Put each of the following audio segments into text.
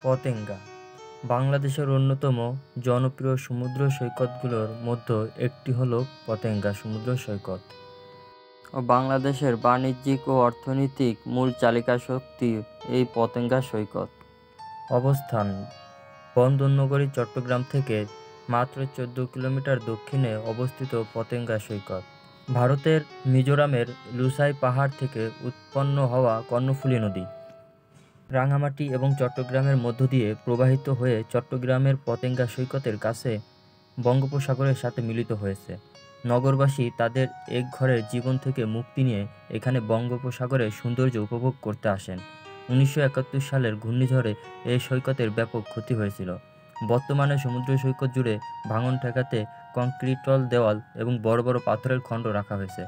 পতেঙ্গা বাংলাদেশের অন্যতম জনপ্রিয় সমুদ্র সৈকতগুলোর মধ্যে একটি হল পতেঙ্গা সমুদ্র সৈকত ও বাংলাদেশের বাণিজ্যিক ও অর্থনৈতিক মূল চালিকা শক্তি এই পতেঙ্গা সৈকত। অবস্থান: বন্দরনগরী চট্টগ্রাম থেকে মাত্র 14 কিলোমিটার দক্ষিণে অবস্থিত পতেঙ্গা সৈকত ভারতের মিজোরামের লুসাই পাহাড় থেকে উৎপন্ন হওয়া কর্ণফুলী নদী রাঙামাটি এবং চট্টগ্রামের মধ্য দিয়ে প্রবাহিত হয়ে চট্টগ্রামের পতেঙ্গা সৈকতের কাছে বঙ্গোপসাগরের সাথে মিলিত হয়েছে। নগরবাসী তাদের একঘরের জীবন থেকে মুক্তি নিয়ে এখানে বঙ্গোপসাগরের সৌন্দর্য উপভোগ করতে আসেন। 1971 সালের ঘূর্ণিঝড়ে এই সৈকতের ব্যাপক ক্ষতি হয়েছিল। বর্তমানে সমুদ্র সৈকত জুড়ে ভাঙন ঠেকাতে কংক্রিটল দেওয়াল এবং বড় বড় পাথরের খণ্ড রাখা হয়েছে।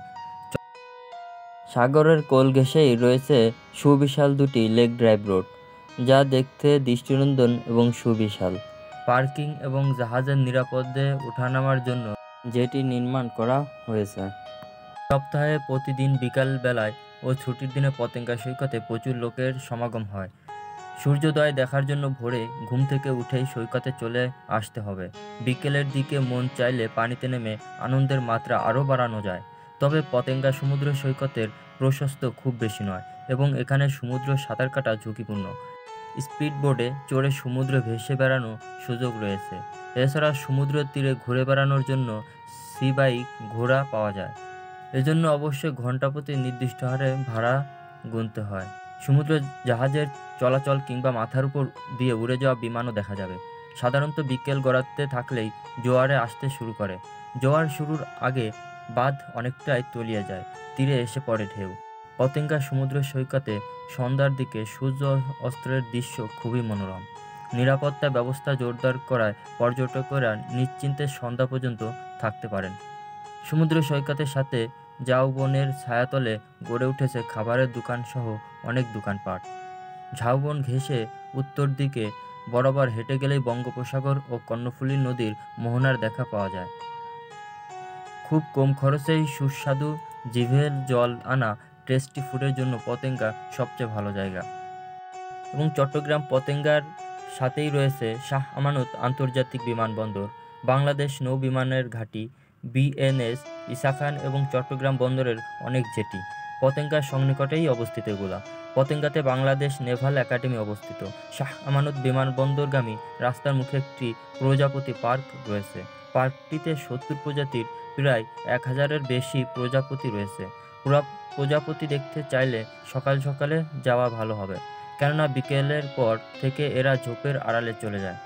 সাগরের কোল ঘেঁষেই রয়েছে সুবিশাল দুটি লেক ড্রাইভ রোড, যা দেখতে দৃষ্টিনন্দন এবং সুবিশাল। পার্কিং এবং জাহাজের নিরাপদে ওঠানামার জন্য জেটি নির্মাণ করা হয়েছে। সপ্তাহে প্রতিদিন বিকাল বেলায় ও ছুটির দিনে পতেঙ্গা সৈকতে প্রচুর লোকের সমাগম হয়। সূর্যোদয় দেখার জন্য ভোরে ঘুম থেকে উঠেই সৈকতে চলে আসতে হবে। বিকেলের দিকে মন চাইলে পানিতে নেমে আনন্দের মাত্রা আরও বাড়ানো যায়। তবে পতেঙ্গা সমুদ্র সৈকতের প্রশস্ত খুব বেশি নয় এবং এখানে সমুদ্র সাঁতার কাটা ঝুঁকিপূর্ণ। স্পিডবোটে চড়ে সমুদ্রে ভেসে বেড়ানোর সুযোগ রয়েছে। এছাড়া সমুদ্রের তীরে ঘুরে বেড়ানোর জন্য সি বাইক ঘোড়া পাওয়া যায়। এজন্য অবশ্যই ঘণ্টাপ্রতি নির্দিষ্ট হারে ভাড়া গুনতে হয়। সমুদ্র জাহাজের চলাচল কিংবা মাথার উপর দিয়ে উড়ে যাওয়া বিমানও দেখা যাবে। সাধারণত বিকেল গড়াতে থাকলেই জোয়ারে আসতে শুরু করে। জোয়ার শুরুর আগে বাঁধ অনেকটাই তলিয়ে যায়, তীরে এসে পড়ে ঢেউ। পতেঙ্গা সমুদ্র সৈকতে সন্ধ্যার দিকে সূর্য অস্তের দৃশ্য খুবই মনোরম। নিরাপত্তা ব্যবস্থা জোরদার করায় পর্যটকেরা নিশ্চিন্তে সন্ধ্যা পর্যন্ত থাকতে পারেন। সমুদ্র সৈকতের সাথে ঝাউবনের ছায়াতলে গড়ে উঠেছে খাবারের দোকানসহ অনেক দোকানপাট। ঝাউবন ঘেঁষে উত্তর দিকে বরাবর হেঁটে গেলেই বঙ্গোপসাগর ও কর্ণফুলী নদীর মোহনার দেখা পাওয়া যায়। খুব কম খরচেই সুস্বাদু জিভের জল আনা টেস্টি ফুডের জন্য পতেঙ্গা সবচেয়ে ভালো জায়গা। এবং চট্টগ্রাম পতেঙ্গার সাথেই রয়েছে শাহ আমানত আন্তর্জাতিক বিমানবন্দর, বাংলাদেশ নৌ বিমানের ঘাঁটি, বিএনএস, ঈসা খান এবং চট্টগ্রাম বন্দরের অনেক জেটি পতেঙ্গার সন্নিকটেই অবস্থিত। এগুলা পতেঙ্গাতে বাংলাদেশ নেভাল একাডেমি অবস্থিত। শাহ আমানত বিমানবন্দরগামী রাস্তার মুখে একটি প্রজাপতি পার্ক রয়েছে। পার্কটিতে 70 প্রজাতির প্রায় 1000-এর বেশি প্রজাপতি রয়েছে। প্রজাপতি দেখতে চাইলে সকালে যাওয়া ভালো হবে, কেননা বিকেলের পর থেকে এরা ঝোপের আড়ালে চলে যায়।